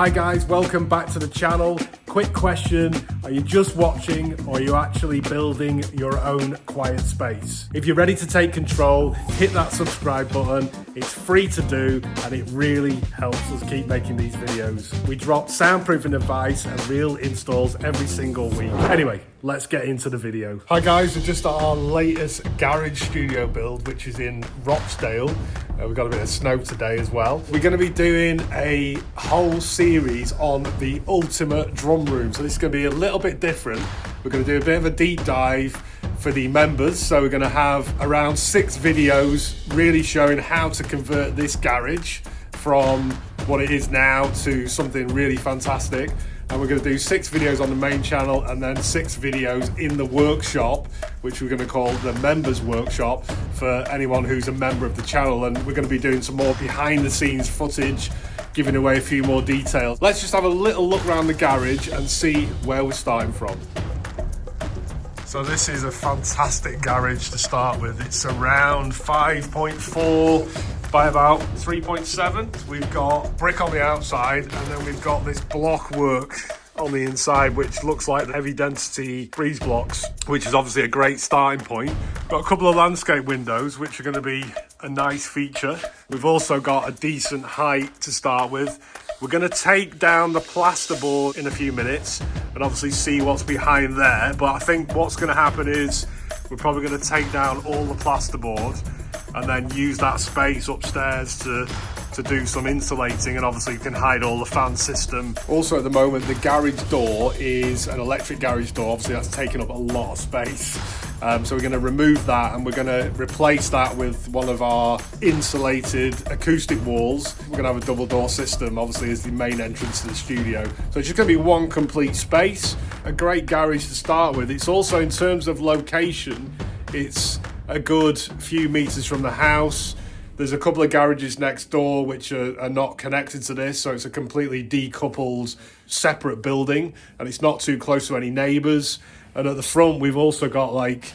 Hi guys, welcome back to the channel. Quick question, are you just watching or are you actually building your own quiet space? If you're ready to take control, hit that subscribe button. It's free to do and it really helps us keep making these videos. We drop soundproofing advice and real installs every single week. Anyway, let's get into the video. Hi guys, we're just at our latest garage studio build, which is in Rochdale. We've got a bit of snow today as well. We're going to be doing a whole series on the ultimate drum room. So this is going to be a little bit different. We're going to do a bit of a deep dive for the members. So we're going to have around 6 videos really showing how to convert this garage from what it is now to something really fantastic. And we're going to do 6 videos on the main channel and then 6 videos in the workshop, which we're going to call the members workshop for anyone who's a member of the channel. And we're going to be doing some more behind the scenes footage, giving away a few more details. Let's just have a little look around the garage and see where we're starting from. So this is a fantastic garage to start with. It's around 5.4 by about 3.7. We've got brick on the outside and then we've got this block work on the inside, which looks like the heavy density breeze blocks, which is obviously a great starting point. Got a couple of landscape windows, which are going to be a nice feature. We've also got a decent height to start with. We're going to take down the plasterboard in a few minutes and obviously see what's behind there. But I think what's going to happen is we're probably going to take down all the plasterboard and then use that space upstairs to do some insulating, and obviously you can hide all the fan system. Also at the moment the garage door is an electric garage door, obviously that's taking up a lot of space. So we're going to remove that and we're going to replace that with one of our insulated acoustic walls. We're going to have a double door system, obviously, as the main entrance to the studio. So it's just going to be one complete space, a great garage to start with. It's also, in terms of location, it's a good few meters from the house. There's a couple of garages next door which are not connected to this, so it's a completely decoupled, separate building, and it's not too close to any neighbours. And at the front, we've also got like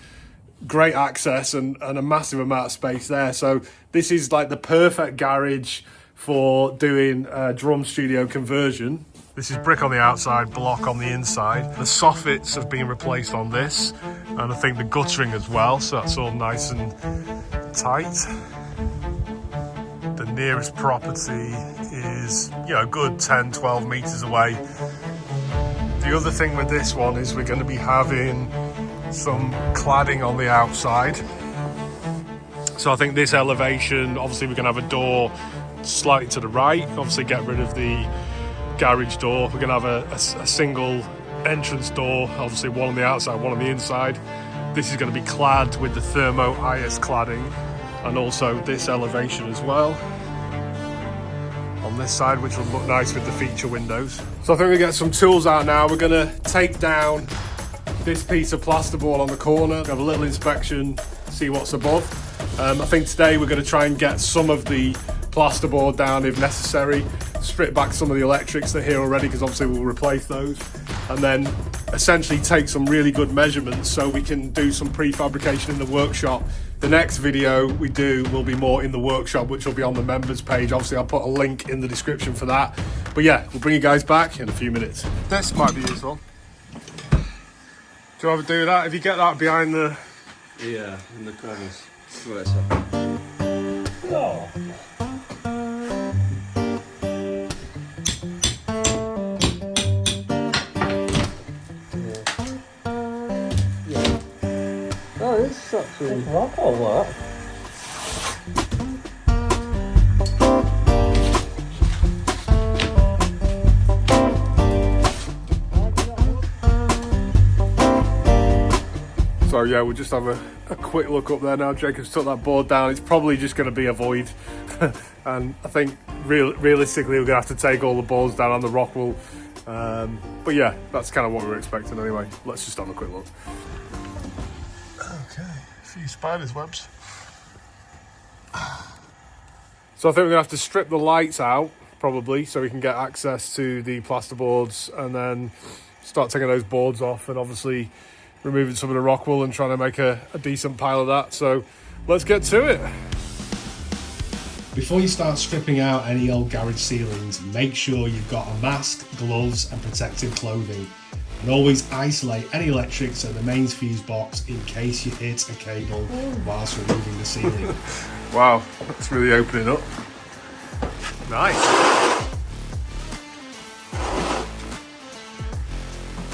great access and a massive amount of space there. So this is like the perfect garage for doing a drum studio conversion. This is brick on the outside, block on the inside. The soffits have been replaced on this, and I think the guttering as well, so that's all nice and tight. The nearest property is, a good 10-12 meters away. The other thing with this one is we're going to be having some cladding on the outside. So I think this elevation, obviously we're going to have a door slightly to the right, obviously get rid of the garage door. We're going to have a single entrance door, obviously one on the outside, one on the inside. This is going to be clad with the thermo IS cladding, and also this elevation as well on this side, which will look nice with the feature windows. So I think we get some tools out now. We're going to take down this piece of plasterboard on the corner, have a little inspection, see what's above. I think today we're going to try and get some of the plasterboard down if necessary, strip back some of the electrics that are here already, because obviously we'll replace those, and then essentially take some really good measurements so we can do some prefabrication in the workshop. The next video we do will be more in the workshop, which will be on the members page. Obviously I'll put a link in the description for that. But yeah, we'll bring you guys back in a few minutes. This might be useful. Do you ever do that? If you get that behind the... Yeah, in the corners. Oh. Oh, this is actually rock all that. So yeah, we'll just have a quick look up there now. Jacob's took that board down. It's probably just going to be a void. And I think realistically we're going to have to take all the boards down on the rock wall. But yeah, that's kind of what we were expecting anyway. Let's just have a quick look. Okay, a few spiders' webs. So I think we're going to have to strip the lights out, probably, so we can get access to the plasterboards, and then start taking those boards off and obviously removing some of the rock wool and trying to make a decent pile of that. So let's get to it. Before you start stripping out any old garage ceilings, make sure you've got a mask, gloves and protective clothing. And always isolate any electrics at the mains fuse box in case you hit a cable whilst removing the ceiling. Wow, that's really opening up. Nice.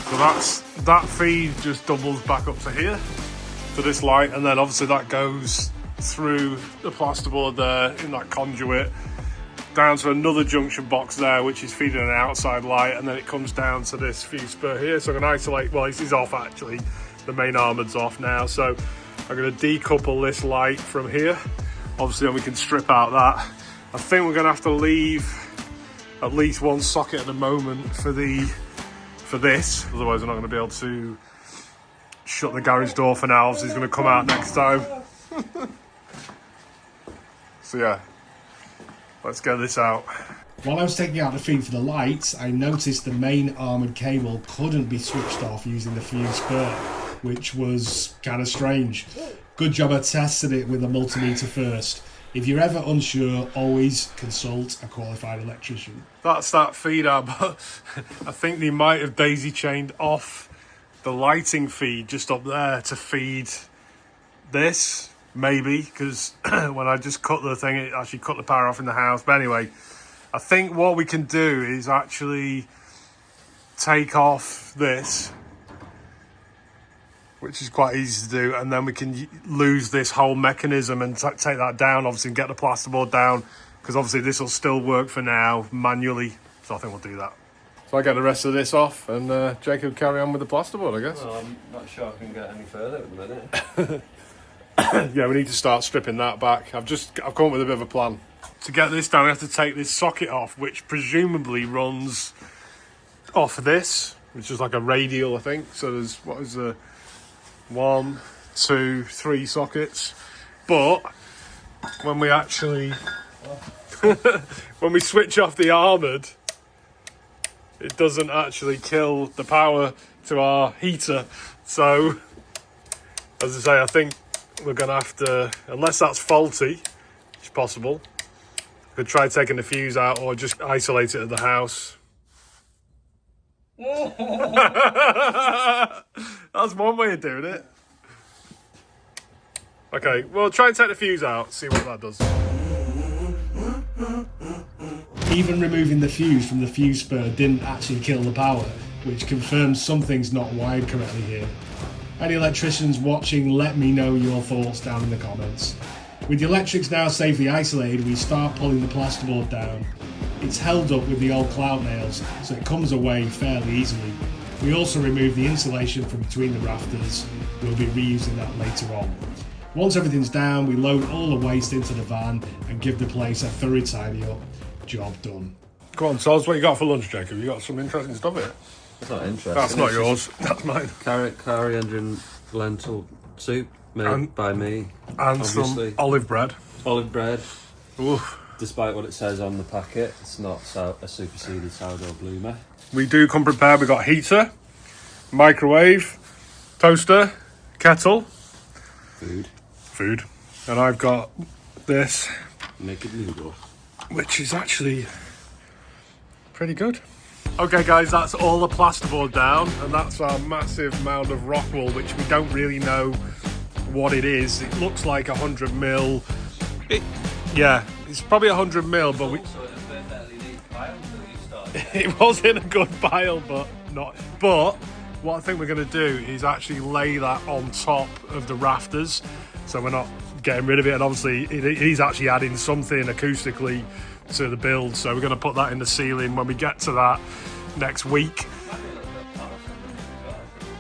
So that feed just doubles back up to here, to this light, and then obviously that goes through the plasterboard there in that conduit down to another junction box there, which is feeding an outside light, and then it comes down to this fuse spur here. So I'm going to isolate, well, this is off actually, the main armoured's off now, so I'm going to decouple this light from here. Obviously then we can strip out that. I think we're going to have to leave at least one socket at the moment for this, otherwise we're not going to be able to shut the garage door for now. Obviously it's going to come out next time. So yeah, let's get this out. While I was taking out the feed for the lights, I noticed the main armoured cable couldn't be switched off using the fuse spur, which was kind of strange. Good job I tested it with a multimeter first. If you're ever unsure, always consult a qualified electrician. That's that feed out, but I think they might have daisy chained off the lighting feed just up there to feed this. Maybe, because when I just cut the thing, it actually cut the power off in the house. But anyway, I think what we can do is actually take off this, which is quite easy to do, and then we can lose this whole mechanism and take that down, obviously, and get the plasterboard down, because obviously this will still work for now manually. So I think we'll do that. So I get the rest of this off, and Jacob carry on with the plasterboard, I guess. Well, I'm not sure I can get any further at the minute. Yeah, we need to start stripping that back. I've come up with a bit of a plan. To get this down, I have to take this socket off, which presumably runs off this, which is like a radial, I think. So there's, what is the 1, 2, 3 sockets. But when we actually, when we switch off the armoured, it doesn't actually kill the power to our heater. So, as I say, I think we're going to have to, unless that's faulty, which is possible, we could try taking the fuse out or just isolate it at the house. That's one way of doing it. Okay, well, try and take the fuse out, see what that does. Even removing the fuse from the fuse spur didn't actually kill the power, which confirms something's not wired correctly here. Any electricians watching, let me know your thoughts down in the comments. With the electrics now safely isolated, we start pulling the plasterboard down. It's held up with the old clout nails, so it comes away fairly easily. We also remove the insulation from between the rafters. We'll be reusing that later on. Once everything's down, we load all the waste into the van and give the place a thorough tidy up. Job done. Go on, tell us what you got for lunch, Jacob. You got some interesting stuff here. It's not interesting. That's not yours. That's mine. Carrot, coriander and lentil soup made by me. And obviously. some olive bread. Olive bread. Oof. Despite what it says on the packet, it's not a superseded sourdough bloomer. We do come prepared. We've got heater, microwave, toaster, kettle. Food. And I've got this. Naked noodle. Which is actually pretty good. Okay guys, that's all the plasterboard down, and that's our massive mound of rock wool, which we don't really know what it is. It looks like 100 mil. Yeah, it's probably 100 mil, but it was in a good pile, but not. But what I think we're going to do is actually lay that on top of the rafters, so we're not getting rid of it. And obviously, it is actually adding something acoustically to the build, so we're going to put that in the ceiling when we get to that next week.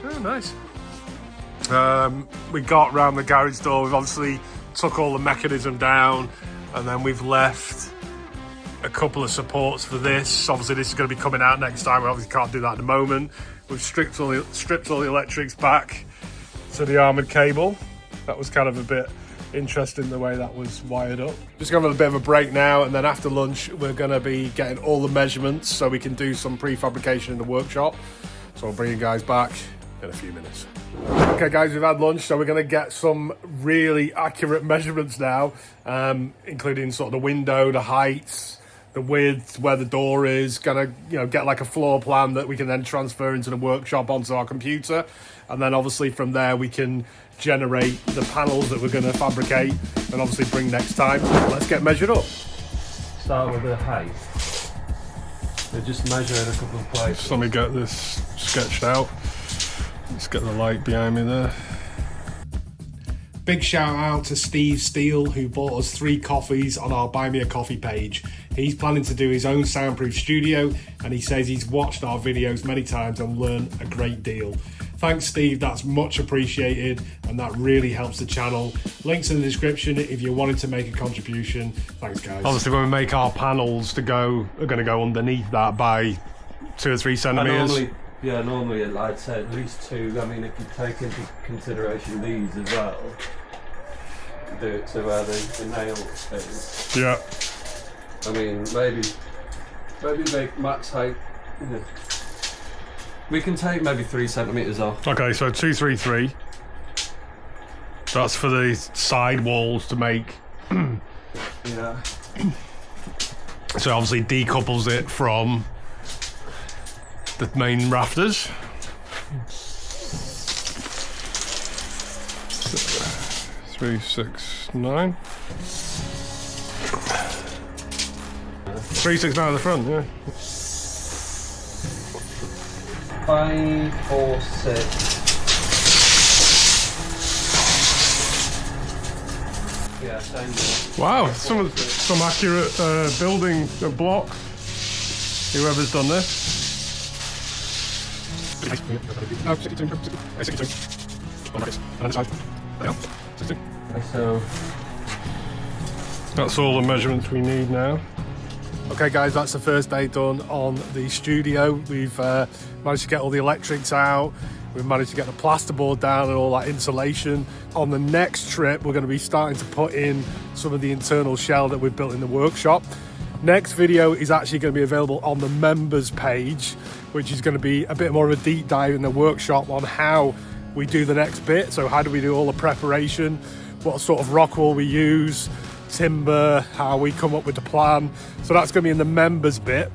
Oh, nice. We got round the garage door. We've obviously took all the mechanism down, and then we've left a couple of supports for this. Obviously this is going to be coming out next time. We obviously can't do that at the moment. We've stripped all the electrics back to the armoured cable. That was kind of a bit interesting the way that was wired up. Just going to have a bit of a break now, and then after lunch we're going to be getting all the measurements so we can do some prefabrication in the workshop. So I'll bring you guys back in a few minutes. Okay guys, we've had lunch, so we're going to get some really accurate measurements now, including sort of the window, the heights, the width, where the door is. Gonna, get like a floor plan that we can then transfer into the workshop onto our computer, and then obviously from there we can generate the panels that we're going to fabricate and obviously bring next time. Let's get measured up. Start with the height. We're just measuring a couple of places. Let me get this sketched out. Let's get the light behind me there. Big shout out to Steve Steele, who bought us 3 coffees on our Buy Me a Coffee page. He's planning to do his own soundproof studio, and he says he's watched our videos many times and learned a great deal. Thanks Steve, that's much appreciated, and that really helps the channel. Links in the description if you're wanting to make a contribution. Thanks guys. Obviously when we make our panels are going to go underneath that by 2 or 3 centimetres. Normally I'd say at least 2. I mean, if you take into consideration these as well, do it to where the nail is. Yeah. I mean, maybe make max height. Yeah. We can take maybe 3 centimetres off. Okay, so 2, 3, 3. That's for the side walls to make. Yeah. So obviously decouples it from the main rafters. 3, 6, 9. 3, 6, 9 at the front, yeah. 5, 4, 6. Yeah, same. Wow, some accurate building block. Whoever's done this. So that's all the measurements we need now. Okay guys, that's the first day done on the studio. We've managed to get all the electrics out. We've managed to get the plasterboard down and all that insulation. On the next trip, we're going to be starting to put in some of the internal shell that we've built in the workshop. Next video is actually going to be available on the members page, which is going to be a bit more of a deep dive in the workshop on how we do the next bit. So how do we do all the preparation, what sort of rock will we use, timber, how we come up with the plan. So that's going to be in the members bit.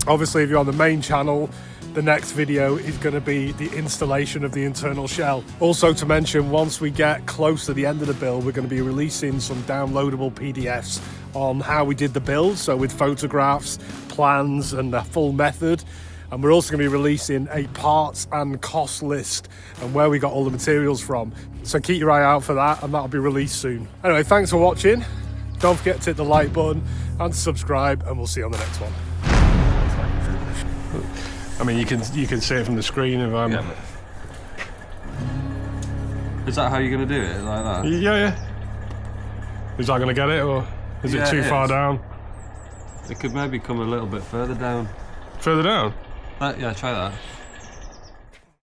Obviously, if you're on the main channel, the next video is going to be the installation of the internal shell. Also to mention, once we get close to the end of the build, we're going to be releasing some downloadable PDFs on how we did the build, so with photographs, plans and the full method. And we're also going to be releasing a parts and cost list and where we got all the materials from. So keep your eye out for that, and that'll be released soon. Anyway, thanks for watching. Don't forget to hit the like button and subscribe, and we'll see you on the next one. I mean, you can see it from the screen if I'm... Yeah, is that how you're going to do it, like that? Yeah. Is that going to get it, or is it too far down? It could maybe come a little bit further down. Further down? Yeah, try that.